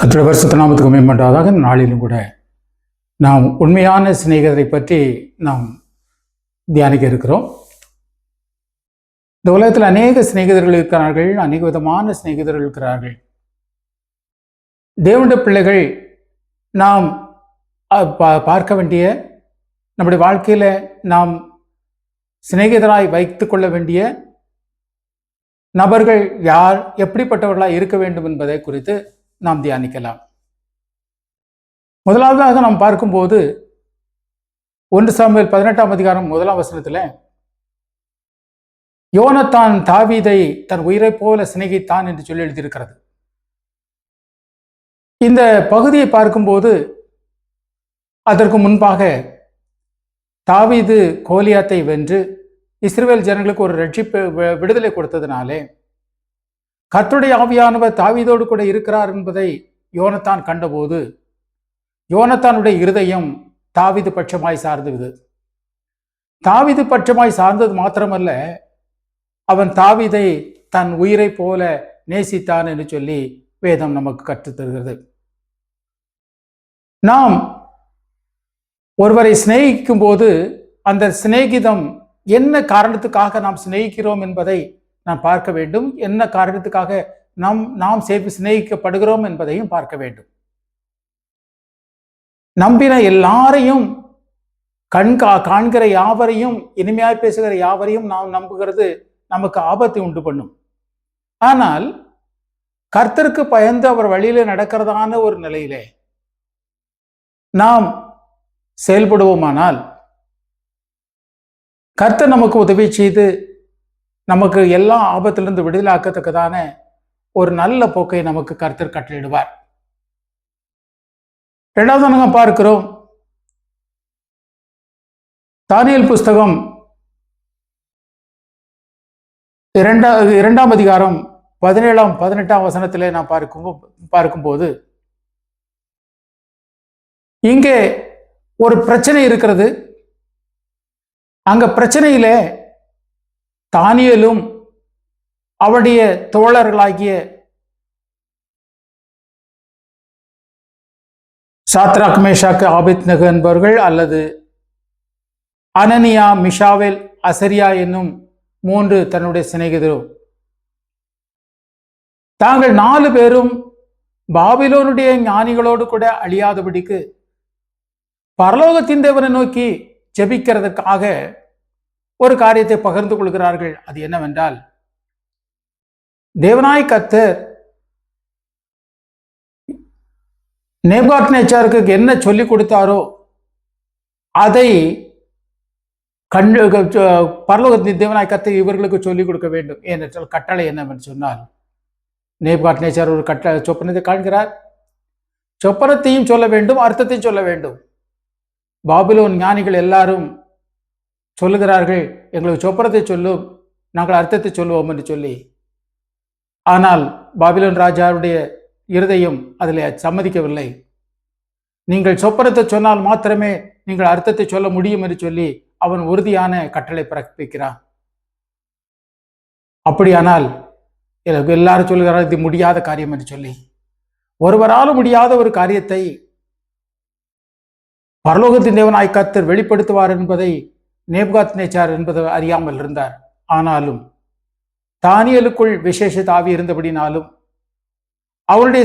கர்த்தருடைய பரிசுத்த நாமத்துக்கு மேம்பட்டதாக நாளிலும் கூட நாம் உண்மையான சிநேகிதரை பற்றி நாம் தியானிக்க இருக்கிறோம். இந்த உலகத்தில் அநேக சிநேகிதர்கள் இருக்கிறார்கள், அநேக விதமான சிநேகிதர்கள் இருக்கிறார்கள். தேவனுடைய பிள்ளைகள் நாம் பார்க்க வேண்டிய, நம்முடைய வாழ்க்கையில் நாம் சிநேகிதராய் வைத்து கொள்ள வேண்டிய நபர்கள் யார், எப்படிப்பட்டவர்களாக இருக்க வேண்டும் என்பதை குறித்து நாம் தியானிக்கலாம். முதலாவதாக நாம் பார்க்கும்போது 1 சாமுவேல் 18ஆம் அதிகாரம் 1ஆம் வசனத்தில் யோனத்தான் தாவீதை தன் உயிரை போல சிநேகித்தான் என்று சொல்லி எழுதியிருக்கிறது. இந்த பகுதியை பார்க்கும்போது அதற்கு முன்பாக தாவீது கோலியாத்தை வென்று இஸ்ரவேல் ஜனங்களுக்கு ஒரு ரட்சிப்பு விடுதலை கொடுத்ததினாலே கர்த்தருடைய ஆவியானவர் தாவீதோடு கூட இருக்கிறார் என்பதை யோனத்தான் கண்டபோது யோனத்தானுடைய இருதயம் தாவீது பட்சமாய் சார்ந்தது. தாவீது பட்சமாய் சார்ந்தது மாத்திரமல்ல, அவன் தாவீதை தன் உயிரை போல நேசித்தான் என்று சொல்லி வேதம் நமக்கு கற்றுத்தருகிறது. நாம் ஒருவரை சிநேகிக்கும் போது அந்த சிநேகிதம் என்ன காரணத்துக்காக நாம் சிநேகிக்கிறோம் என்பதை நாம் பார்க்க வேண்டும். என்ன காரணத்துக்காக நாம் சிநேகிக்கப்படுகிறோம் என்பதையும் பார்க்க வேண்டும். நம்பின எல்லாரையும் காண்கிற யாவரையும், இனிமையாய் பேசுகிற யாவரையும் நாம் நம்புகிறது நமக்கு ஆபத்தை உண்டு பண்ணும். ஆனால் கர்த்தருக்கு பயந்து அவர் வழியில நடக்கிறதான ஒரு நிலையிலே நாம் செயல்படுவோமானால் கர்த்தர் நமக்கு உதவி செய்து நமக்கு எல்லா ஆபத்திலிருந்து விடுதலாக்கத்தக்கதான ஒரு நல்ல போக்கை நமக்கு கர்த்தர் கட்டளையிடுவார். இரண்டாவது நாங்கள் பார்க்கிறோம், தானியேல் புஸ்தகம் 2ஆம் அதிகாரம் 17ஆம் 18ஆம் வசனத்திலே நாம் பார்க்கும்போது இங்கே ஒரு பிரச்சனை இருக்கிறது. அங்க பிரச்சனையிலே தானியேலும் அவருடைய தோழர்களாகிய சாத்ராக், மேஷாக், ஆபேத்நேகோ என்பவர்கள் அல்லது அனனியா, மிஷாவேல், அசரியா என்னும் 3 தன்னுடைய சிநேகிதரும் தாங்கள் 4 பேரும் பாபிலோனுடைய ஞானிகளோடு கூட அழியாதபடிக்கு பரலோகத்தின் தேவனை நோக்கி ஜெபிக்கிறதுக்காக ஒரு காரியத்தை பகிர்ந்து கொள்கிறார்கள். அது என்னவென்றால், தேவனாய் கர்த்தர் நேபுகாத்நேச்சாருக்கு என்ன சொல்லிக் கொடுத்தாரோ அதை பரலோகத்தின் தேவனாய் கர்த்தர் இவர்களுக்கு சொல்லிக் கொடுக்க வேண்டும். ஏனென்றால் கட்டளை என்னவென்று சொன்னால், நேபுகாத்நேச்சார் ஒரு சொப்பனத்தை காண்கிறார். சொப்பனத்தையும் சொல்ல வேண்டும், அர்த்தத்தையும் சொல்ல வேண்டும். பாபிலோன் ஞானிகள் எல்லாரும் சொல்லுகிறார்கள், எங்களுக்கு சொப்பனத்தை சொல்லும், நாங்கள் அர்த்தத்தை சொல்லுவோம் என்று சொல்லி. ஆனால் பாபிலோன் ராஜாவுடைய இருதயம் அதில் சம்மதிக்கவில்லை. நீங்கள் சொப்பனத்தை சொன்னால் மாத்திரமே நீங்கள் அர்த்தத்தை சொல்ல முடியும் என்று சொல்லி அவன் உறுதியான கட்டளை பிறப்பிக்கிறான். அப்படியானால் எல்லாரும் சொல்லுகிறார், இது முடியாத காரியம் என்று சொல்லி. ஒருவராலும் முடியாத ஒரு காரியத்தை பரலோகத்தின் தேவனாய் கர்த்தர் வெளிப்படுத்துவார் என்பதை நேபுகாத்நேச்சார் என்பதை அறியாமல் இருந்தார். ஆனாலும் தானியேலுக்குள் விசேஷ ஆவி இருந்தபடினாலும் அவருடைய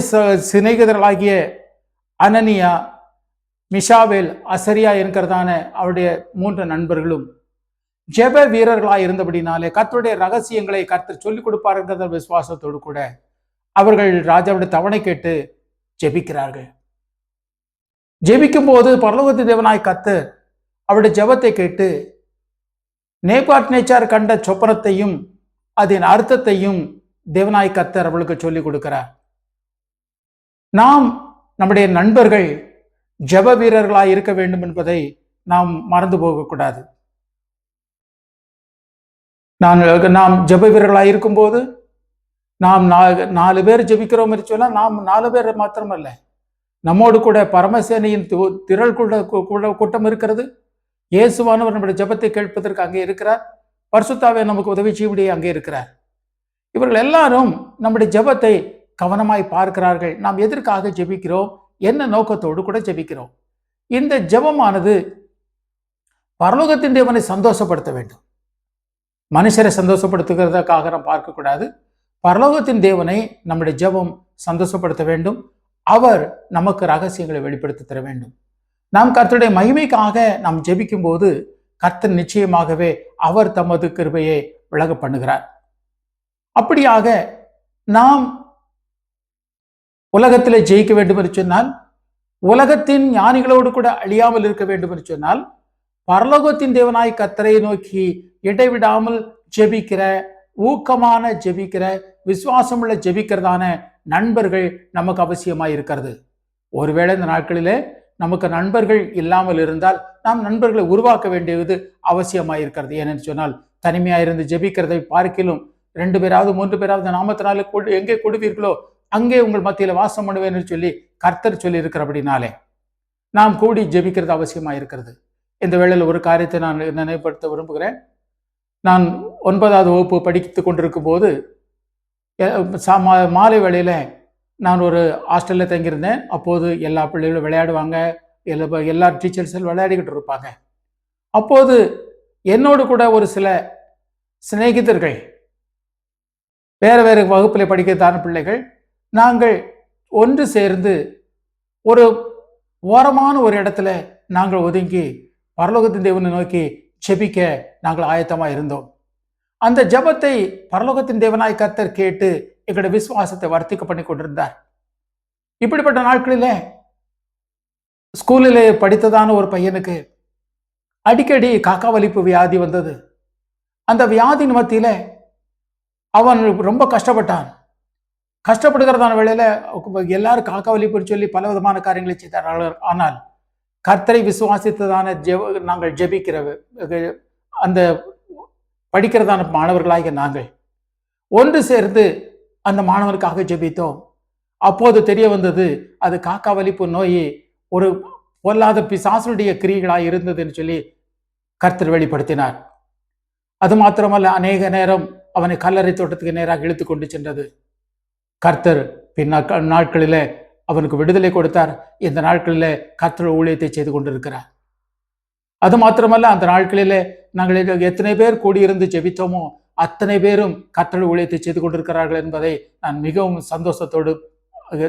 சிநேகிதர்களாகிய அனனியா, மிஷாவேல், அசரியா என்கிறதான அவருடைய 3 நண்பர்களும் ஜெப வீரர்களாய் இருந்தபடினாலே கர்த்தருடைய ரகசியங்களை கர்த்தர் சொல்லிக் கொடுப்பார் என்கிற விசுவாசத்தோடு கூட அவர்கள் ராஜாவுடைய தவணை கேட்டு ஜெபிக்கிறார்கள். ஜெபிக்கும் போது பரலோகத்தின் தேவனாய் கர்த்தர் அவருடைய ஜெபத்தை கேட்டு நேபுகாத்நேச்சார் கண்ட சொப்பனத்தையும் அதன் அர்த்தத்தையும் தேவனாய் கர்த்தர் அவளுக்கு சொல்லிக் கொடுக்கிறார். நாம் நம்முடைய நண்பர்கள் ஜெப வீரர்களாய் இருக்க வேண்டும் என்பதை நாம் மறந்து போகக்கூடாது. நாம் ஜெப வீரர்களாய் இருக்கும்போது நாம் 4 பேர் ஜெபிக்கிறோம் என்று சொன்னால் நாம் 4 பேர் மாத்திரமல்ல, நம்மோடு கூட பரமசேனையின் திரள் கூட்டம் இருக்கிறது. இயேசுவானவர் நம்முடைய ஜெபத்தை கேட்பதற்கு அங்கே இருக்கிறார். பரிசுத்தாவே நமக்கு உதவி செய்ய அங்கே இருக்கிறார். இவர்கள் எல்லாரும் நம்முடைய ஜெபத்தை கவனமாய் பார்க்கிறார்கள். நாம் எதற்காக ஜெபிக்கிறோம், என்ன நோக்கத்தோடு கூட ஜெபிக்கிறோம். இந்த ஜெபமானது பரலோகத்தின் தேவனை சந்தோஷப்படுத்த வேண்டும். மனுஷரை சந்தோஷப்படுத்துகிறதுக்காக நாம் பார்க்கக்கூடாது. பரலோகத்தின் தேவனை நம்முடைய ஜெபம் சந்தோஷப்படுத்த வேண்டும். அவர் நமக்கு ரகசியங்களை வெளிப்படுத்தி தர வேண்டும். நாம் கர்த்தருடைய மகிமைக்காக நாம் ஜெபிக்கும் போது கர்த்தர் நிச்சயமாகவே அவர் தமது கிருபையை விலக பண்ணுகிறார். அப்படியாக நாம் உலகத்திலே ஜெயிக்க வேண்டும் என்று சொன்னால், உலகத்தின் ஞானிகளோடு கூட அழியாமல் இருக்க வேண்டும் என்று சொன்னால், பரலோகத்தின் தேவனாய் கர்த்தரை நோக்கி இடைவிடாமல் ஜெபிக்கிற, ஊக்கமான ஜெபிக்கிற, விசுவாசமுள்ள ஜெபிக்கிறதான நண்பர்கள் நமக்கு அவசியமாய் இருக்கிறது. ஒருவேளை இந்த நாட்களிலே நமக்கு நண்பர்கள் இல்லாமல் இருந்தால் நாம் நண்பர்களை உருவாக்க வேண்டியது அவசியமாய் இருக்கிறது. ஏனென்று சொன்னால், தனிமையாயிருந்து ஜெபிக்கிறதை பார்க்கிலும் 2 பேராவது 3 பேராவது நாமத்தினால எங்கே கொடுவீர்களோ அங்கே உங்கள் மத்தியில் வாசம் பண்ணுவேன்னு சொல்லி கர்த்தர் சொல்லி இருக்கிறபடினாலே நாம் கூடி ஜெபிக்கிறது அவசியமாக இருக்கிறது. இந்த வேளையில் ஒரு காரியத்தை நான் நினைவுபடுத்த விரும்புகிறேன். நான் 9வது வகுப்பு படித்துக் கொண்டிருக்கும் போது மாலை வேளையில நான் ஒரு ஹாஸ்டல்ல தங்கியிருந்தேன். அப்போது எல்லா பிள்ளைகளும் விளையாடுவாங்க, எல்லா டீச்சர்ஸும் விளையாடிக்கிட்டு இருப்பாங்க. அப்போது என்னோடு கூட ஒரு சில சிநேகிதர்கள், வேறு வேறு வகுப்பில் படிக்கிறதான பிள்ளைகள், நாங்கள் ஒன்று சேர்ந்து ஒரு ஓரமான ஒரு இடத்துல நாங்கள் ஒதுங்கி பரலோகத்தின் தேவனை நோக்கி ஜெபிக்க நாங்கள் ஆயத்தமாக இருந்தோம். அந்த ஜெபத்தை பரலோகத்தின் தேவனாய் கர்த்தர் கேட்டு எங்களுடைய விசுவாசத்தை வர்த்திக்க பண்ணி கொண்டிருந்தார். இப்படிப்பட்ட நாட்களிலே ஸ்கூலிலே படித்ததான ஒரு பையனுக்கு அடிக்கடி காக்கா வலிப்பு வியாதி வந்தது. அந்த வியாதி மத்தியில அவன் ரொம்ப கஷ்டப்பட்டான். கஷ்டப்படுகிறதான வேளையில எல்லாரும் காக்கா வலிப்புன்னு சொல்லி பல விதமான காரியங்களை செய்தார்கள். ஆனால் கர்த்தரை விசுவாசித்ததான நாங்கள் ஜெபிக்கிற அந்த படிக்கிறதான மாணவர்களாகிய நாங்கள் ஒன்று சேர்ந்து அந்த மாணவனுக்காக ஜெபித்தோம். அப்போது தெரிய வந்தது அது காக்கா வலிப்பு நோய் ஒரு பொல்லாத பிசாசுடைய கிரியைகளாய் இருந்தது என்று சொல்லி கர்த்தர் வெளிப்படுத்தினார். அது மாத்திரமல்ல, அநேக நேரம் அவனை கல்லறை தோட்டத்துக்கு நேராக இழுத்து கொண்டு சென்றது. கர்த்தர் நாட்களில அவனுக்கு விடுதலை கொடுத்தார். இந்த நாட்களில கர்த்தர் ஊழியத்தை செய்து கொண்டிருக்கிறார். அது மாத்திரமல்ல, அந்த நாட்களிலே நாங்கள் எத்தனை பேர் கூடியிருந்து ஜெபித்தோமோ அத்தனை பேரும் கர்த்தர் ஊழியத்தை செய்து கொண்டிருக்கிறார்கள் என்பதை நான் மிகவும் சந்தோஷத்தோடு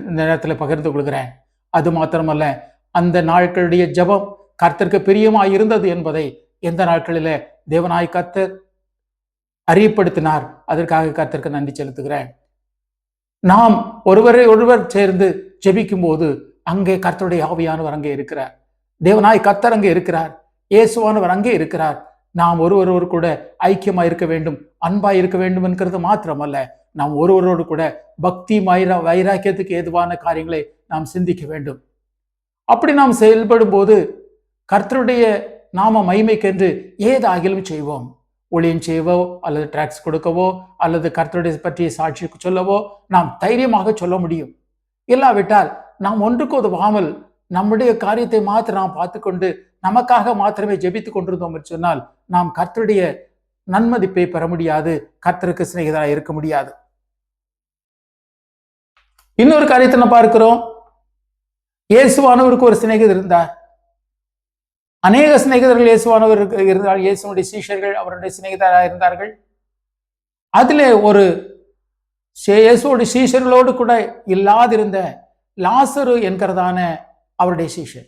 இந்த நேரத்தில் பகிர்ந்து கொள்கிறேன். அது மாத்திரமல்ல, அந்த நாட்களுடைய ஜெபம் கர்த்தருக்கு பிரியமாய் இருந்தது என்பதை எந்த நாட்களில தேவனாய் கர்த்தர் அறியப்படுத்தினார். அதற்காக கர்த்தருக்கு நன்றி செலுத்துகிறேன். நாம் ஒருவர் சேர்ந்து ஜெபிக்கும் போது அங்கே கர்த்தருடைய ஆவியானவர் அங்கே இருக்கிறார். தேவனாய் கர்த்தர் அங்கே இருக்கிறார். இயேசுவானவர் அங்கே இருக்கிறார். நாம் ஒருவரோடு கூட ஐக்கியமாய் இருக்க வேண்டும், அன்பாய் இருக்க வேண்டும் என்கிறது மாத்திரமல்ல, நாம் ஒருவரோடு கூட பக்தி வைராக்கியத்துக்கு ஏதுவான காரியங்களை நாம் சிந்திக்க வேண்டும். அப்படி நாம் செயல்படும் போது கர்த்தருடைய நாம மகிமைக்கென்று ஏதாகிலும் செய்வோம். ஊழியம் செய்வோ அல்லது டாக்ஸ் கொடுக்கவோ அல்லது கர்த்தருடைய பற்றிய சாட்சி சொல்லவோ நாம் தைரியமாக சொல்ல முடியும். இல்லாவிட்டால் நாம் ஒன்றுக்கு உதவாமல் நம்முடைய காரியத்தை மாத்திரம் நாம் பார்த்துக்கொண்டு நமக்காக மாத்திரமே ஜெபித்துக் கொண்டிருந்தோம் என்று சொன்னால் நாம் கர்த்தருடைய நன்மதிப்பை பெற முடியாது, கர்த்தருக்கு சிநேகிதராக இருக்க முடியாது. இன்னொரு காரியத்தை நம்ம பார்க்கிறோம். இயேசுவானவருக்கு ஒரு சிநேகிதர் இருந்தார். அநேக சிநேகிதர்கள் இயேசுவானவர் இருந்தால், இயேசுனுடைய சீஷர்கள் அவருடைய சிநேகிதராக இருந்தார்கள். அதிலே ஒரு இயேசுடைய சீஷர்களோடு கூட இல்லாதிருந்த லாசரு என்கிறதான அவருடைய சீஷர்.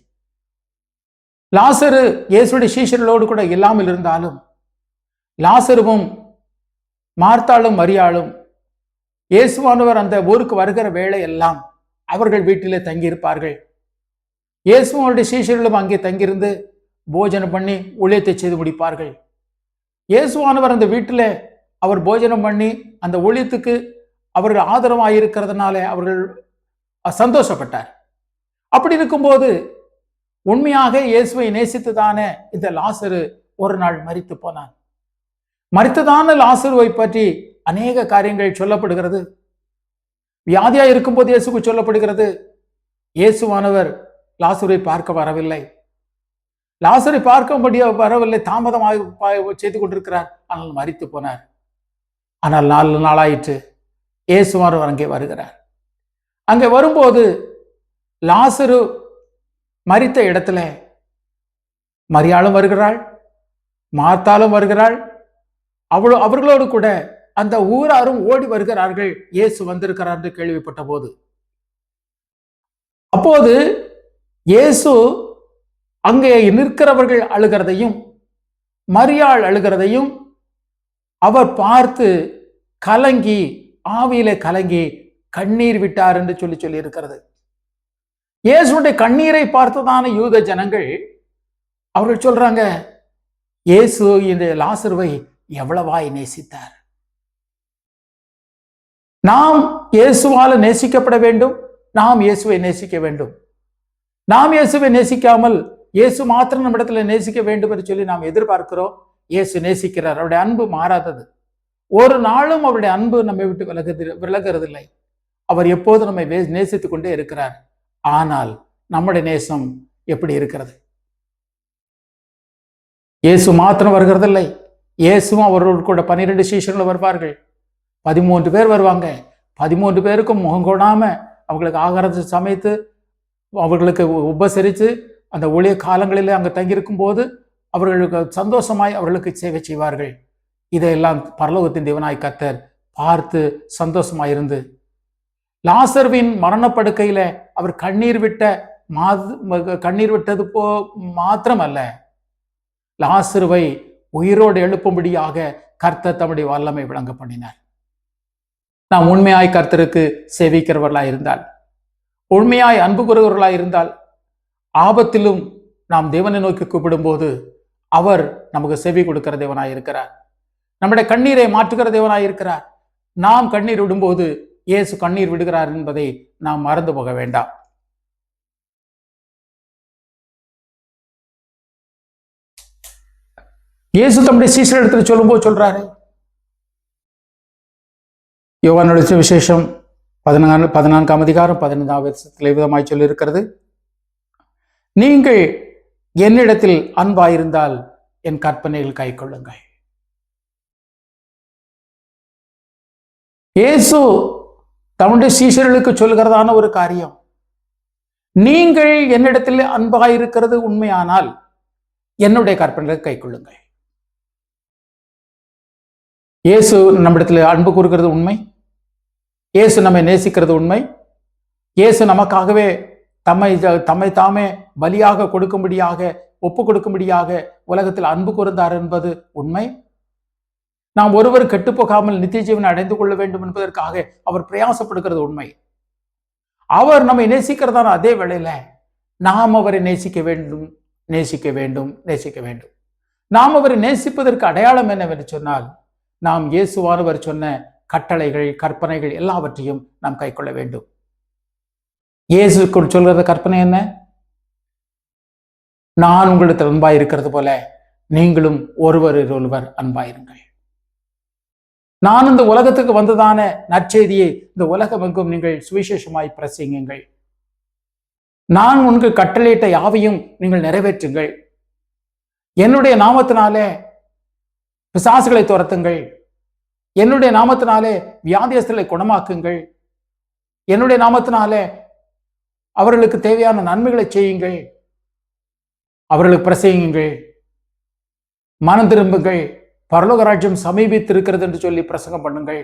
லாசரு இயேசுடைய சீஷர்களோடு கூட இல்லாமல் இருந்தாலும் லாசருவும் மார்த்தாளும் மரியாளும் இயேசுவானவர் அந்த ஊருக்கு வருகிற வேளை எல்லாம் அவர்கள் வீட்டிலே தங்கியிருப்பார்கள். இயேசுவனுடைய சீஷர்களும் அங்கே தங்கியிருந்து போஜனம் பண்ணி ஊழியத்தை செய்து முடிப்பார்கள். இயேசுவானவர் அந்த வீட்டில் அவர் போஜனம் பண்ணி அந்த ஊழியத்துக்கு அவர்கள் ஆதரவாக இருக்கிறதுனால அவர்கள் சந்தோஷப்பட்டார். அப்படி இருக்கும்போது உண்மையாக இயேசுவை நேசித்துதான இந்த லாசரு ஒரு நாள் மரித்து போனான். மரித்ததான லாசருவை பற்றி அநேக காரியங்கள் சொல்லப்படுகிறது. வியாதியா இருக்கும்போது இயேசுக்கு சொல்லப்படுகிறது, இயேசுவானவர் லாசரை பார்க்க வரவில்லை, லாசரை பார்க்க வரவில்லை, தாமதமாக செய்து கொண்டிருக்கிறார், ஆனால் மரித்து போனார். ஆனால் 4 நாளாயிற்று இயேசுவானவர் அங்கே வருகிறார். அங்கே வரும்போது லாசரு மரித்த இடத்துல மரியாளும் வருகிறாள், மார்த்தாலும் வருகிறாள். அவர்களோடு கூட அந்த ஊராரும் ஓடி வருகிறார்கள் இயேசு வந்திருக்கிறார் என்று கேள்விப்பட்ட போது. அப்போது இயேசு அங்கே நிற்கிறவர்கள் அழுகிறதையும் மரியாள் அழுகிறதையும் அவர் பார்த்து கலங்கி, ஆவியிலே கலங்கி கண்ணீர் விட்டார் என்று சொல்லி இருக்கிறது. இயேசுடைய கண்ணீரை பார்த்துதான யூத ஜனங்கள் அவர்கள் சொல்றாங்க, இயேசு இந்த லாசருவை எவ்வளவாய் நேசித்தார். நாம் இயேசுவால நேசிக்கப்பட வேண்டும், நாம் இயேசுவை நேசிக்க வேண்டும். நாம் இயேசுவை நேசிக்காமல் இயேசு மாத்திரம் நம்ம இடத்துல நேசிக்க வேண்டும் என்று சொல்லி நாம் எதிர்பார்க்கிறோம். இயேசு நேசிக்கிறார், அவருடைய அன்பு மாறாதது. ஒரு நாளும் அவருடைய அன்பு நம்மை விட்டு விலகிறதில்லை. அவர் எப்போது நம்மை நேசித்துக் கொண்டே இருக்கிறார். ஆனால் நம்முடைய நேசம் எப்படி இருக்கிறது? இயேசு மாத்திரம் வருகிறதில்லை, இயேசுவும் அவரோடு கூட 12 சீஷர்கள் வருவார்கள். 13 பேர் வருவாங்க. 13 பேருக்கும் முகம் கொடாம அவங்களுக்கு ஆகாரத்தை சமைத்து அவர்களுக்கு உபசரித்து அந்த ஊழிய காலங்களிலே அங்கே தங்கியிருக்கும் போது அவர்களுக்கு சந்தோஷமாய் அவர்களுக்கு சேவை செய்வார்கள். இதையெல்லாம் பரலோகத்தின் தேவனாய் கர்த்தர் பார்த்து சந்தோஷமாயிருந்து லாசர்வின் மரணப்படுக்கையில அவர் கண்ணீர் விட்டது மாத்திரமல்ல, லாசருவை உயிரோடு எழுப்பும்படியாக கர்த்தர் தம்முடைய வல்லமை விளங்க பண்ணினார். நாம் உண்மையாய் கர்த்தருக்கு சேவிக்கிறவர்களாய் இருந்தால், உண்மையாய் அன்பு கூறுகிறவர்களாய் இருந்தால், ஆபத்திலும் நாம் தேவனை நோக்கி கூப்பிடும் போது அவர் நமக்கு செவி கொடுக்கிற தேவனாய் இருக்கிறார். நம்முடைய கண்ணீரை மாற்றுகிற தேவனாய் இருக்கிறார். நாம் கண்ணீர் விடும்போது இயேசு கண்ணீர் விடுகிறார் என்பதை நாம் மறந்து போக வேண்டாம். இயேசு தம்முடைய சீஷர் இடத்துல சொல்லும்போது சொல்றாரு, யோவானுடைய விசேஷம் 14ஆம் அதிகாரம் 15ஆம் வசனத்தில் விதமாய் சொல்லி இருக்கிறது, நீங்கள் என்னிடத்தில் அன்பாயிருந்தால் என் கற்பனையில் கை கொள்ளுங்கள். இயேசு தம்முடைய சீஷர்களுக்கு சொல்கிறதான ஒரு காரியம், நீங்கள் என்னிடத்தில் அன்பாயிருக்கிறது உண்மையானால் என்னுடைய கற்பனைகளை கை கொள்ளுங்கள். இயேசு நம்மிடத்தில் அன்பு கூறுகிறது உண்மை, இயேசு நம்மை நேசிக்கிறது உண்மை, இயேசு நமக்காகவே தம்மை தாமே பலியாக கொடுக்கும்படியாக ஒப்பு கொடுக்கும்படியாக உலகத்தில் அன்பு கூர்ந்தார் என்பது உண்மை. நாம் ஒருவர் கெட்டுப்போகாமல் நித்திய ஜீவனை அடைந்து கொள்ள வேண்டும் என்பதற்காக அவர் பிரயாசப்படுகிறது உண்மை. அவர் நம்மை நேசிக்கிறதான அதே வேளையில நாம் அவரை நேசிக்க வேண்டும், நேசிக்க வேண்டும், நேசிக்க வேண்டும். நாம் அவரை நேசிப்பதற்கு அடையாளம் என்னவென்று சொன்னால், நாம் இயேசுவானவர் சொன்ன கட்டளைகள், கற்பனைகள் எல்லாவற்றையும் நாம் கை கொள்ள வேண்டும். இயேசுக்குள் சொல்கிற கற்பனை என்ன? நான் உங்களுக்கு அன்பாய் இருக்கிறது போல நீங்களும் ஒருவர் அன்பாயிருங்கள். நான் இந்த உலகத்துக்கு வந்ததான நற்செய்தியை இந்த உலகம் எங்கும் நீங்கள் சுவிசேஷமாய் பிரசங்கியுங்கள். நான் உங்களுக்கு கட்டளையிட்ட யாவையும் நீங்கள் நிறைவேற்றுங்கள். என்னுடைய நாமத்தினாலே பிசாசுகளை துரத்துங்கள். என்னுடைய நாமத்தினாலே வியாதியஸ்தர்களை குணமாக்குங்கள். என்னுடைய நாமத்தினாலே அவர்களுக்கு தேவையான நன்மைகளை செய்யுங்கள். அவர்களுக்கு பிரசங்கியுங்கள். மனம் திரும்புங்கள், பரலோக ராஜ்யம் சமீபித்திருக்கிறது என்று சொல்லி பிரசங்கம் பண்ணுங்கள்.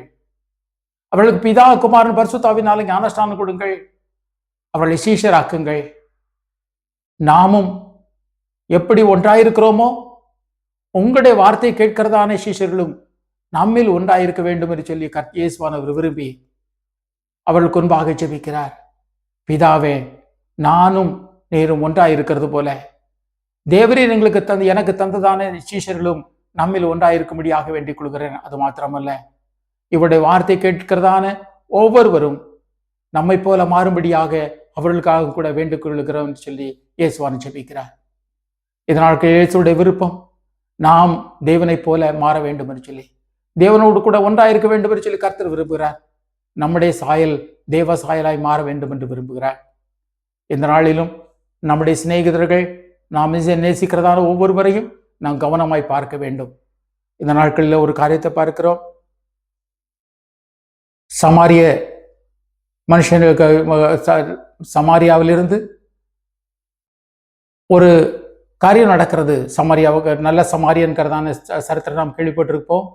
அவர்களுக்கு பிதா, குமாரன், பரிசுத்தாவினாலே ஞானஸ்நானம் கொடுங்கள். அவர்களை சீஷராக்குங்கள். நாமும் எப்படி ஒன்றாயிருக்கிறோமோ உங்களுடைய வார்த்தை கேட்கிறதான சீஷர்களும் நம்மில் ஒன்றாயிருக்க வேண்டும் என்று சொல்லி இயேசுவானவர் விரும்பி அவர்களுக்கு முன்பாக ஜெபிக்கிறார். பிதாவே, நானும் நேரும் ஒன்றாயிருக்கிறது போல தேவரீர் எங்களுக்கு எனக்கு தந்ததான சீஷர்களும் நம்மில் ஒன்றாயிருக்கும்படியாக வேண்டிக் கொள்கிறேன். அது மாத்திரமல்ல, இவருடைய வார்த்தை கேட்கிறதான ஒவ்வொருவரும் நம்மை போல மாறும்படியாக அவர்களுக்காக கூட வேண்டிக் கொள்கிறோம் என்று சொல்லி இயேசுவான் ஜெபிக்கிறார். இதனால் இயேசுடைய விருப்பம் நாம் தேவனை போல மாற வேண்டும் என்று சொல்லி, தேவனோடு கூட ஒன்றாயிருக்க வேண்டும் என்று சொல்லி கர்த்தர் விரும்புகிறார். நம்முடைய சாயல் தேவ சாயலாய் மாற வேண்டும் என்று விரும்புகிறார். இந்த நாளிலும் நம்முடைய சிநேகிதர்கள், நாம் நேசிக்கிறதான ஒவ்வொருவரையும் நாம் கவனமாய் பார்க்க வேண்டும். இந்த நாட்களில் ஒரு காரியத்தை பார்க்கிறோம். சமாரிய மனுஷனுக்கு சமாரியாவிலிருந்து ஒரு காரியம் நடக்கிறது. சமாரியாவுக்கு நல்ல சமாரியன்கிறதான சரித்திரம் நாம் கேள்விப்பட்டிருப்போம்.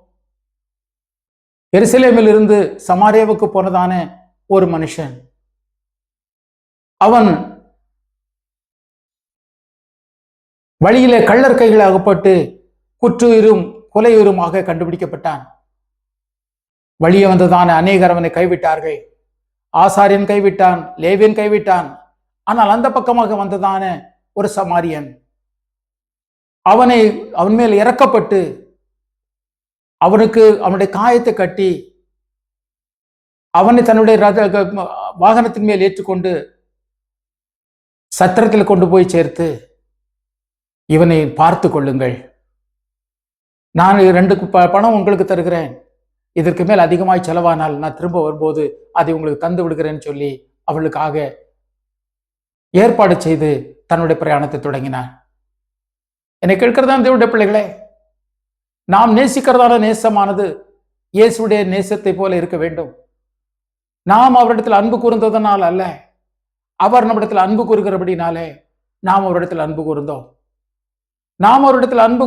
எருசலேமில் இருந்து சமாரியாவுக்கு போனதான ஒரு மனுஷன், அவன் வழியிலே கள்ளர் கைகள் அகப்பட்டு குற்றுயிரும் கொலையுருமாக கண்டுபிடிக்கப்பட்டான். வழியே வந்ததான அநேகர் அவனை கைவிட்டார்கள். ஆசாரியன் கைவிட்டான், லேவியன் கைவிட்டான். ஆனால் அந்த பக்கமாக வந்ததான ஒரு சமாரியன் அவன் மேல் இறக்கப்பட்டு அவனுக்கு அவனுடைய காயத்தை கட்டி அவனை தன்னுடைய வாகனத்தின் மேல் ஏற்றுக்கொண்டு சத்திரத்தில் கொண்டு போய் சேர்த்து, இவனை பார்த்து கொள்ளுங்கள், நான் 2 பணம் உங்களுக்கு தருகிறேன், இதற்கு மேல் அதிகமாய் செலவானால் நான் திரும்ப வரும்போது அதை உங்களுக்கு தந்து விடுகிறேன்னு சொல்லி அவளுக்காக ஏற்பாடு செய்து தன்னுடைய பிரயாணத்தை தொடங்கினார். என்னை கேட்கிறதான் தேவனுடைய பிள்ளைகளே, நாம் நேசிக்கிறதான நேசமானது இயேசுடைய நேசத்தை போல இருக்க வேண்டும். நாம் அவரிடத்தில் அன்பு கூர்ந்ததனால் அல்ல, அவர் நம்மிடத்தில் அன்பு கூறுகிறபடினாலே நாம் அவரிடத்தில் அன்பு கூர்ந்தோம். நாம் அவரிடத்தில் அன்பு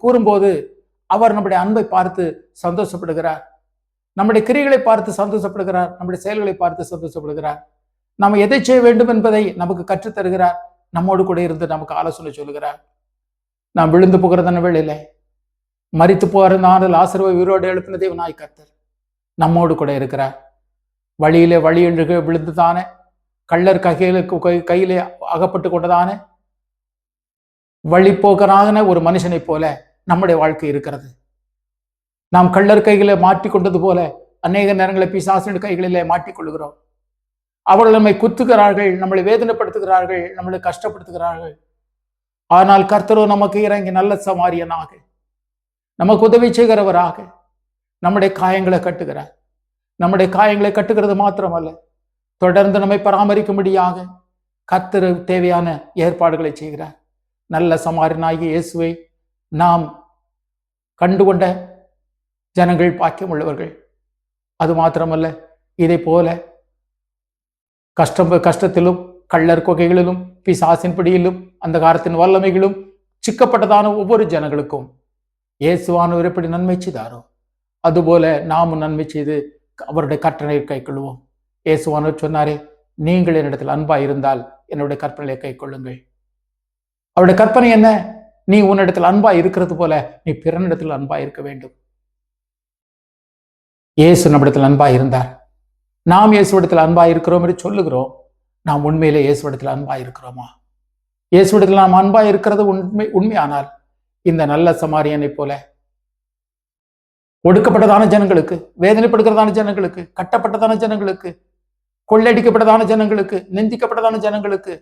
கூறும்போது அவர் நம்முடைய அன்பை பார்த்து சந்தோஷப்படுகிறார், நம்முடைய கிரியைகளை பார்த்து சந்தோஷப்படுகிறார், நம்முடைய செயல்களை பார்த்து சந்தோஷப்படுகிறார். நாம் எதை செய்ய வேண்டும் என்பதை நமக்கு கற்றுத்தருகிறார், நம்மோடு கூட இருந்து நமக்கு ஆலோசனை சொல்லுகிறார். நாம் விழுந்து போகிறதான வேளையில மரித்து போகிறதான லாசருவை உயிரோடு எழுப்பின தேவனாய் கர்த்தர் நம்மோடு கூட இருக்கிறார். வழியிலே விழுந்துதான கள்ளர் கையிலே அகப்பட்டு கொண்டதான வழிபோக்கரான ஒரு மனுஷனை போல நம்முடைய வாழ்க்கை இருக்கிறது. நாம் கள்ளர் கைகளை மாட்டிக்கொண்டது போல அநேக நேரங்களை பிசாசின் கைகளிலே மாட்டிக்கொள்கிறோம். அவர்கள் நம்மை குத்துகிறார்கள், நம்மளை வேதனைப்படுத்துகிறார்கள், நம்மளை கஷ்டப்படுத்துகிறார்கள். ஆனால் கர்த்தரோ நமக்கு இறங்கி நல்ல சமாரியனாக, நமக்கு உதவி செய்கிறவராக நம்முடைய காயங்களை கட்டுகிறார். நம்முடைய காயங்களை கட்டுகிறது மாத்திரமல்ல, தொடர்ந்து நம்மை பராமரிக்கும்படியாக கர்த்தர் தேவையான ஏற்பாடுகளை செய்கிறார். நல்ல சமாரியனாகிய இயேசுவை நாம் கண்டுகொண்ட ஜனங்கள் பாக்கியம் உள்ளவர்கள். அது மாத்திரமல்ல, இதை போல கஷ்டத்திலும் கள்ளர் கொகைகளிலும் பிசாசின் பிடியிலும் அந்த காலத்தின் வல்லமைகளும் சிக்கப்பட்டதான ஒவ்வொரு ஜனங்களுக்கும் இயேசுவானவர் எப்படி நன்மை செய்தாரோ அதுபோல நாமும் நன்மை செய்து அவருடைய கட்டளை கை கொள்வோம். இயேசுவானவர் சொன்னாரே, நீங்கள் என்னிடத்தில் அன்பாய் இருந்தால் என்னுடைய கற்பனையை கை கொள்ளுங்கள். அவருடைய கற்பனை என்ன? நீ உன்னிடத்தில் அன்பாய் இருக்கிறது போல நீ பிறனிடத்தில் அன்பாய் இருக்க வேண்டும். இயேசு நம்மிடத்தில் அன்பாய் இருந்தார். நாம் இயேசுவிடத்தில் அன்பாய் இருக்கிறோம் என்று சொல்லுகிறோம். நாம் உண்மையிலே இயேசுவிடத்தில் அன்பாய் இருக்கிறோமா? இயேசுவிடத்தில் நாம் அன்பாய் இருக்கிறது உண்மையானால் இந்த நல்ல சமாரியனை போல ஒடுக்கப்பட்டதான ஜனங்களுக்கு, வேதனைப்படுகிறதான ஜனங்களுக்கு, கட்டப்பட்டதான ஜனங்களுக்கு, கொள்ளையடிக்கப்பட்டதான ஜனங்களுக்கு, நிந்திக்கப்பட்டதான ஜனங்களுக்கு,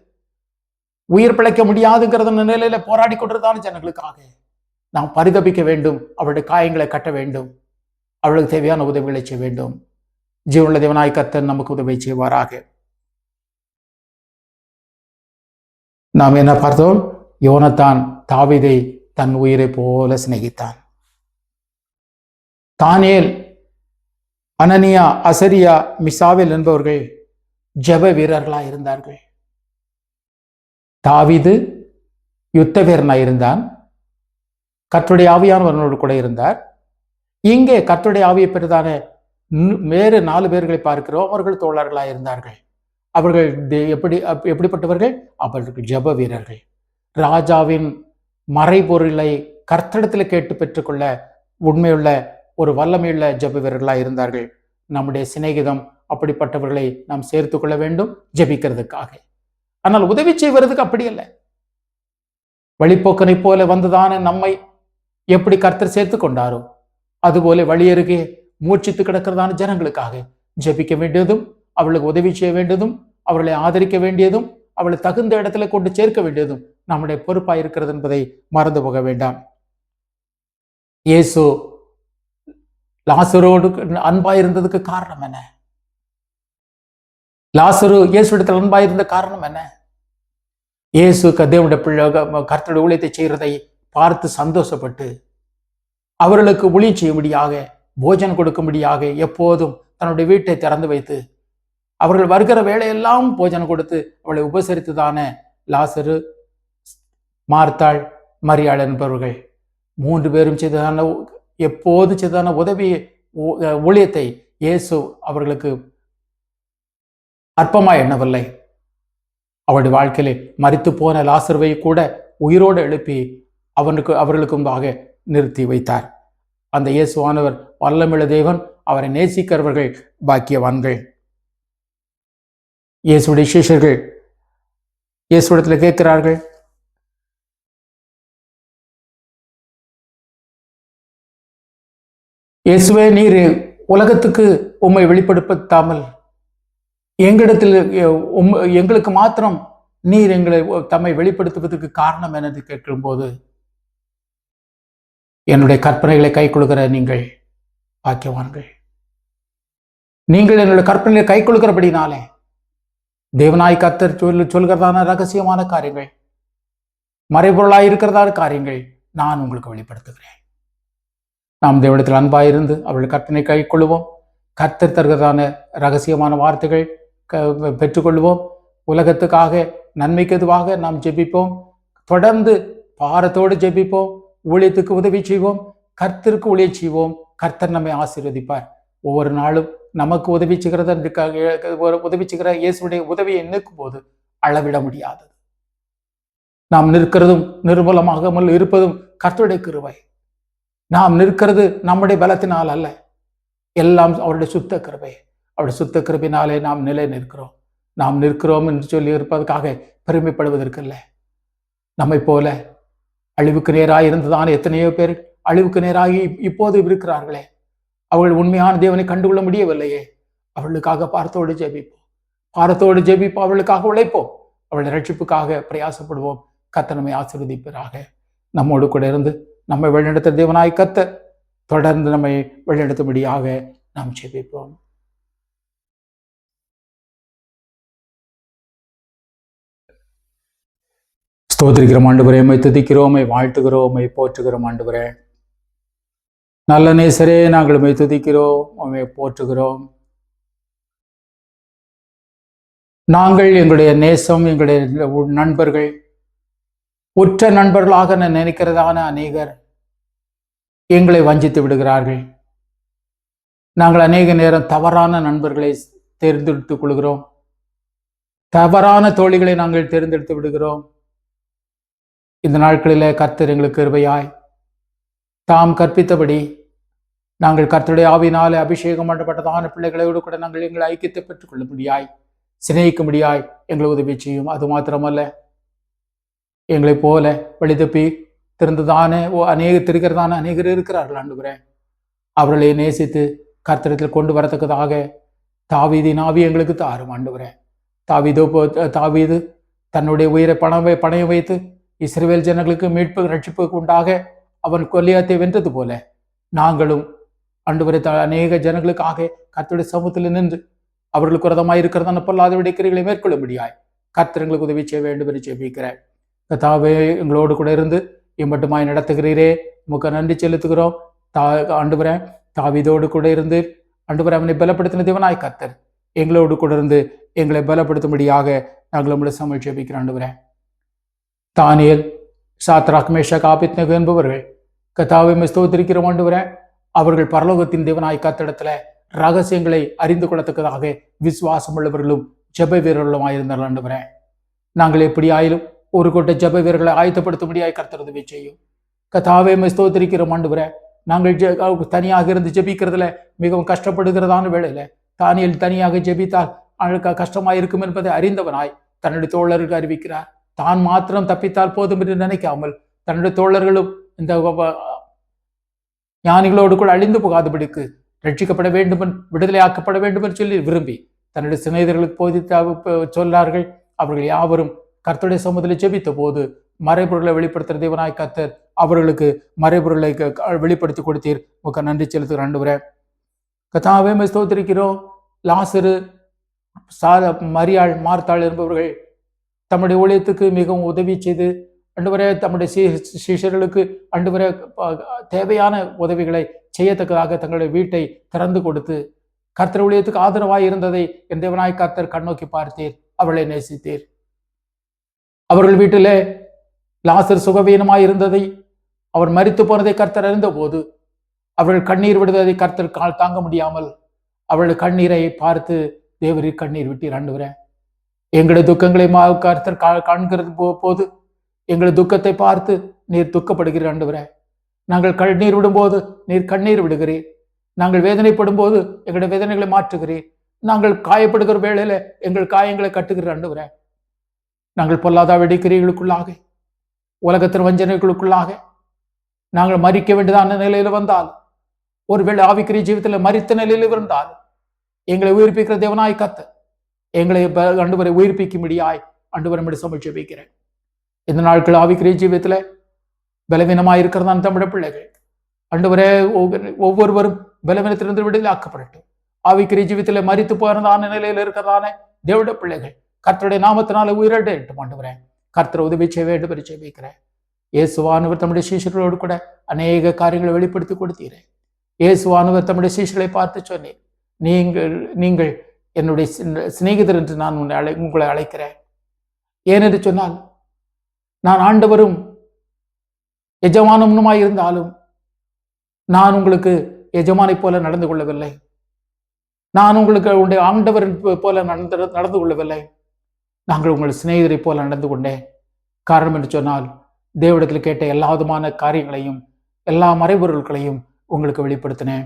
உயிர் பிழைக்க முடியாதுங்கிறத நிலையில போராடி கொண்டிருந்தான ஜனங்களுக்காக நாம் பரிதபிக்க வேண்டும். அவருடைய காயங்களை கட்ட வேண்டும். அவளுக்கு தேவையான உதவிகளை செய்ய வேண்டும். ஜீவனுள்ள தேவனாய் கர்த்தர் நமக்கு உதவி செய்வாராக. நாம் என்ன பார்த்தோம்? யோனத்தான் தாவீதை தன் உயிரை போல சிநேகித்தான். தானியேல், அனனியா, அசரியா, மிசாவேல் என்பவர்கள் ஜெப வீரர்களாய் இருந்தார்கள். தாவீது யுத்த வீரனாய் இருந்தான். கர்த்தருடைய ஆவியானவர்களோடு கூட இருந்தார். இங்கே கர்த்தருடைய ஆவியை பெற்றதான வேறு 4 பேர்களை பார்க்கிறோம். அவர்கள் தோழர்களாய் இருந்தார்கள். அவர்கள் எப்படிப்பட்டவர்கள்? அவர்கள் ஜெப வீரர்கள். ராஜாவின் மறைபொருளை கர்த்தரிடத்தில் கேட்டு பெற்றுக்கொள்ள உண்மையுள்ள ஒரு வல்லமையுள்ள ஜெப வீரர்களாய் இருந்தார்கள். நம்முடைய சிநேகிதம் அப்படிப்பட்டவர்களை நாம் சேர்த்து கொள்ள வேண்டும் ஜெபிக்கிறதுக்காக. ஆனால் உதவி செய்வதற்கு அப்படி அல்ல. வழிப்போக்கனை போல வந்ததான நம்மை எப்படி கர்த்தர் சேர்த்து கொண்டாரோ அதுபோல வழியருகே மூச்சித்து கிடக்கிறதான ஜனங்களுக்காக ஜெபிக்க வேண்டியதும், அவளுக்கு உதவி செய்ய வேண்டியதும், அவர்களை ஆதரிக்க வேண்டியதும், அவளை தகுந்த இடத்துல கொண்டு சேர்க்க வேண்டியதும் நம்முடைய பொறுப்பாக இருக்கிறது என்பதை மறந்து போக வேண்டாம். இயேசு லாசரோடு அன்பாயிருந்ததுக்கு காரணம் என்ன? லாசரு இயேசுவிடத்தில் அன்பாயிருந்த காரணம் என்ன? இயேசு தேவனுடைய பிள்ளை கர்த்தருடைய ஊழியத்தை செய்கிறதை பார்த்து சந்தோஷப்பட்டு அவர்களுக்கு ஊழியம் செய்யும்படியாக, போஜனம் கொடுக்கும்படியாக எப்போதும் தன்னுடைய வீட்டை திறந்து வைத்து அவர்கள் வருகிற வேலையெல்லாம் போஜனம் கொடுத்து அவளை உபசரித்துதான லாசரு, மார்த்தாள், மரியாள் என்பவர்கள் 3 பேரும் செய்ததான எப்போது செய்ததான உதவி ஊழியத்தை இயேசு அவர்களுக்கு அற்பமாய் எண்ணவில்லை. அவருடைய வாழ்க்கையிலே மரித்து போன லாசருவை கூட உயிரோடு எழுப்பி அவர்களுக்கு முன்பாக நிறுத்தி வைத்தார். அந்த இயேசுவானவர் வல்லமையுள்ள தேவன். அவரை நேசிக்கிறவர்கள் பாக்கியவான்கள். இயேசுடைய சீஷர்கள் இயேசுவிடத்தில் கேட்கிறார்கள், இயேசுவே, நீர் உலகத்துக்கு உம்மை வெளிப்படுத்தாமல் எங்களுக்கு மாத்திரம் நீர் எங்களை தம்மை வெளிப்படுத்துவதற்கு காரணம் என்று கேட்கும்போது, என்னுடைய கற்பனைகளை கை கொள்கிற நீங்கள் பாக்கியவான்கள். நீங்கள் என்னுடைய கற்பனைகளை கை கொள்கிறபடினாலே தேவனாய் கர்த்தர் சொல்கிறதான ரகசியமான காரியங்கள், மறைபொருளாய் இருக்கிறதான காரியங்கள் நான் உங்களுக்கு வெளிப்படுத்துகிறேன். நாம் தேவனிடத்தில் அன்பாயிருந்து அவளுடைய கற்பனை கை கொள்ளுவோம். கர்த்தர் தருகிறதான ரகசியமான வார்த்தைகள் பெற்றுக்கொள்வோம். உலகத்துக்காக நன்மைக்கு எதுவாக நாம் ஜெபிப்போம். தொடர்ந்து பாரத்தோடு ஜெபிப்போம். ஊழியத்துக்கு உதவி செய்வோம். கர்த்தருக்கு ஊழிய செய்வோம். கர்த்தர் நம்மை ஆசீர்வதிப்பார். ஒவ்வொரு நாளும் நமக்கு உதவி செய்கிற இயேசுடைய உதவியை நிற்கும் போது அளவிட முடியாதது. நாம் நிற்கிறதும் நிர்மூலமாகாமல் இருப்பதும் கர்த்தருடைய கிருபை. நாம் நிற்கிறது நம்முடைய பலத்தினால் அல்ல, எல்லாம் அவருடைய சுத்த கிருபை. அவருடைய சுத்த கிருபையினாலே நாம் நிலை நிற்கிறோம். நாம் நிற்கிறோம் என்று சொல்லி இருப்பதற்காக பெருமைப்படுவதற்கு இல்லை. நம்மை போல அழிவுக்கு நேராக இருந்ததான எத்தனையோ பேர் அழிவுக்கு நேராகி இப்போது இருக்கிறார்களே, அவர்கள் உண்மையான தேவனை கண்டுகொள்ள முடியவில்லையே. அவர்களுக்காக பாரத்தோடு ஜெபிப்போம். அவர்களுக்காக உழைப்போம். அவளுடைய ரட்சிப்புக்காக பிரயாசப்படுவோம். கர்த்தர் நம்மை ஆசீர்வதிப்பதாக. நம்மோடு கூட இருந்து நம்மை வழிநடத்த தேவனாய் கர்த்தர் தொடர்ந்து நம்மை வழிநடத்தும்படியாக நாம் ஜெபிப்போம். ஸ்தோத்திரிக்கிறோம் ஆண்டவரே, உம்மை துதிக்கிறோம், உம்மை வாழ்த்துகிறோம், உம்மை போற்றுகிறோம் ஆண்டவரே. நல்ல நேசரே, நாங்கள் உம்மை துதிக்கிறோம், உம்மை போற்றுகிறோம். நாங்கள் எங்களுடைய நேசம், எங்களுடைய நண்பர்கள், உற்ற நண்பர்களாக நினைக்கிறதான அநேகர் எங்களை வஞ்சித்து விடுகிறார்கள். நாங்கள் அநேக நேரம் தவறான நண்பர்களை தேர்ந்தெடுத்துக் கொள்கிறோம். தவறான தோழிகளை நாங்கள் தேர்ந்தெடுத்து விடுகிறோம். இந்த நாட்களில் கர்த்தர் எங்களுக்கு கிருபையாய் தாம் கற்பித்தபடி நாங்கள் கர்த்தருடைய ஆவியினாலே அபிஷேகம் பண்ணப்பட்டதான பிள்ளைகளோடு கூட நாங்கள் எங்களை ஐக்கியத்தை பெற்றுக் கொள்ள முடியாய், சிநேகிக்க முடியாய் எங்களை உதவி செய்யும். அது மாத்திரமல்ல, எங்களைப் போல வழிதப்பி திருக்கிறதான அநேகர் இருக்கிறார்கள் ஆண்டவரே. அவர்களை நேசித்து கர்த்தரத்தில் கொண்டு வரத்தக்கதாக தாவீதின் ஆவி எங்களுக்கு தாரும் ஆண்டவரே. தாவீது தன்னுடைய உயிரை பணைய வைத்து இஸ்ரவேல் ஜனங்களுக்கு மீட்பு ரட்சிப்புக்கு உண்டாக அவன் கொல்லியாத்தை வென்றது போல நாங்களும் ஆண்டவரே அநேக ஜனங்களுக்காக கர்த்தருடைய சமூகத்தில் நின்று அவர்களுக்கு விரதமாய் இருக்கிறதான பொல்லாத விடைக்கிறைகளை மேற்கொள்ள முடியாய் கர்த்தர் எங்களுக்கு உதவி செய்ய வேண்டும் என்று ஜெபிக்கிறேன். கர்த்தாவே, எங்களோடு கூட இருந்து இம்மட்டுமாய் நடத்துகிறீரே, உமக்கு நன்றி செலுத்துகிறோம். ஆண்டவரே, தாவீதோடு கூட இருந்து ஆண்டவரே அவனை பலப்படுத்தின தேவனாய் கர்த்தர் எங்களோடு கூட இருந்து எங்களை பலப்படுத்தும்படியாக நாங்கள் உங்களை சமைச்சு ஜெபிக்கிறோம். ஆண்டவரே, தானியேல், சாத்ராக், மேஷாக், ஆபேத்நேகோ என்பவர்கள் கர்த்தாவை ஸ்தோத்திரிக்கிறோம். ஆண்டவரே, அவர்கள் பரலோகத்தின் தேவனாய் கர்த்தரிடத்துல ரகசியங்களை அறிந்து கொள்ளத்தக்கதாக விசுவாசம் உள்ளவர்களும் ஜெப வீரர்களுமாயிருந்தார்கள். ஆண்டவரே, நாங்கள் எப்படி ஆயிலும் ஒரு கூட்ட ஜெப வீரர்களை ஆயத்தப்படுத்தும்படியாய் கர்த்தர் உதவி செய்யும். கர்த்தாவே, ஸ்தோத்திரிக்கிறோம். ஆண்டவரே, நாங்கள் தனியாக இருந்து ஜெபிக்கிறதுல மிகவும் கஷ்டப்படுகிறதான வேளையில தானியேல் தனியாக ஜெபித்தால் கஷ்டமாய் இருக்கும் என்பதை அறிந்தவனாய் தன்னுடைய தோழருக்கு அறிவிக்கிறார். தான் மாத்திரம் தப்பித்தால் போதும் என்று நினைக்காமல் தன்னுடைய தோழர்களும் இந்த ஞானிகளோடு கூட அழிந்து போகாதபடிக்கு ரட்சிக்கப்பட வேண்டும், விடுதலையாக்கப்பட வேண்டும் என்று சொல்லி விரும்பி தன்னுடைய சிநேகிதர்களுக்கு போதித்து சொன்னார்கள். அவர்கள் யாவரும் கர்த்தருடைய சமூகத்தில் ஜெபித்த போது மறைபொருளை வெளிப்படுத்துகிற தேவனாய் கர்த்தர் அவர்களுக்கு மறைபொருளை வெளிப்படுத்தி கொடுத்தீர். உமக்கு நன்றி செலுத்துகிற ஆண்டவரே. கர்த்தாவே, ஸ்தோத்திரிக்கிறோம். லாசரு, மரியாள், மார்த்தாள் என்பவர்கள் தம்முடைய ஊழியத்துக்கு மிகவும் உதவி செய்து ஆண்டவரே தம்முடைய சீஷர்களுக்கு ஆண்டவரே தேவையான உதவிகளை செய்யத்தக்கதாக தங்களுடைய வீட்டை திறந்து கொடுத்து கர்த்தர் ஊழியத்துக்கு ஆதரவாய் இருந்ததை என் தேவனாய் கர்த்தர் கண்ணோக்கி பார்த்தீர், அவளை நேசித்தீர். அவர்கள் வீட்டிலே லாசர் சுகவீனமாய் இருந்ததை, அவர் மரித்து போனதை கர்த்தர் அறிந்த போது அவர்கள் கண்ணீர் விடுவதை கர்த்தர் தாங்க முடியாமல் அவளுடைய கண்ணீரை பார்த்து தேவரீர் கண்ணீர் விட்டீர் ஆண்டவரே. எங்களுடைய துக்கங்களை கர்த்தர் காண்கிறது போது எங்களுடைய துக்கத்தை பார்த்து நீர் துக்கப்படுகிறீர் ஆண்டவரே. நாங்கள் கண்ணீர் விடும்போது நீர் கண்ணீர் விடுகிறீர். நாங்கள் வேதனைப்படும் போது எங்களுடைய வேதனைகளை மாற்றுகிறீர். நாங்கள் காயப்படுகிற வேளையில எங்கள் காயங்களை கட்டுகிற ஆண்டவரே. நாங்கள் பொல்லாத வெடிக்கிரிகளுக்குள்ளாக, உலகத்தின் வஞ்சனைகளுக்குள்ளாக நாங்கள் மறிக்க வேண்டியதான நிலையில வந்தால், ஒருவேளை ஆவிக்குரிய ஜீவிதத்தில் மரித்த நிலையில் இருந்தால், எங்களை உயிர்ப்பிக்கிற தேவனாய் கர்த்தர் எங்களை ஆண்டவரை உயிர்ப்பிக்கும்படியாய் ஆண்டவரை சமைச்சு வைக்கிறேன். இந்த நாட்கள் ஆவிக்குரிய ஜீவிதத்துல பலவீனமாய் இருக்கிறதான் தமிழ் பிள்ளைகள் ஆண்டவரே ஒவ்வொருவரும் பலவீனத்திலிருந்து விடுதலை ஆக்கப்படட்டும். ஆவிக்குரிய ஜீவிதத்துல மரித்து போயிருந்தான நிலையில் இருக்கிறதான தேவட பிள்ளைகள் கர்த்தருடைய நாமத்தினால உயிரிழட்டும் ஆண்டவரே. கர்த்தரை உதவி செய்ய வேண்டும் என்று ஜெபிக்கிறேன். இயேசுவானவர் தம்முடைய சீஷர்களோடு கூட அநேக காரியங்களை வெளிப்படுத்தி கொடுத்தீரே. இயேசுவானவர் தம்முடைய சீஷர்களை பார்த்து சொன்னேன், நீங்கள் என்னுடைய சிநேகிதர் என்று நான் உங்களை அழைக்கிறேன். ஏனென்று சொன்னால், நான் ஆண்டவரும் எஜமானனுமாய் இருந்தாலும் நான் உங்களுக்கு எஜமானை போல நடந்து கொள்ளவில்லை. நான் உங்களுக்கு உங்களுடைய ஆண்டவர் போல நடந்து கொள்ளவில்லை. நாங்கள் உங்கள் சிநேகிதரை போல நடந்து கொண்டேன். காரணம் என்று சொன்னால், தேவனிடத்தில் கேட்ட எல்லா விதமான காரியங்களையும் எல்லா மறைபொருட்களையும் உங்களுக்கு வெளிப்படுத்தினேன்.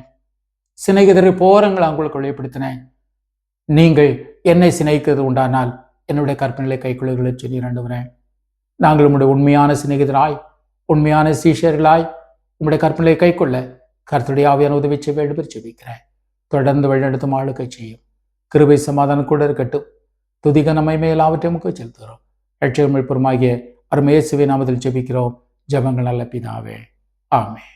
சிநேகிதரை போரங்களை உங்களுக்கு வெளிப்படுத்தினேன். நீங்கள் என்னை சிநேகிக்கிறது உண்டானால் என்னுடைய கற்பனைகளை கைக்கொள்ளுகளை சொல்லி ஆண்டவரே. நாங்கள் உங்களுடைய உண்மையான சிநேகிதராய், உண்மையான சீஷர்களாய் உங்களுடைய கற்பனைகளை கைக்கொள்ள கர்த்தருடைய ஆவியான உதவி செய்ய வேண்டும் என்று ஜெபிக்கிறேன். தொடர்ந்து வழிநடத்தும் ஆளுக்கை செய்யும். கிருபை சமாதானம் கூட இருக்கட்டும். துதிக நம்மை மேலாவற்றை முக்க செலுத்துகிறோம். ரட்சகமிழ்ப்புறமாகிய அருமை இயேசுவின் நாமத்தில் ஜெபிக்கிறோம். ஜெபங்கள் நல்ல பிதாவே, ஆமென்.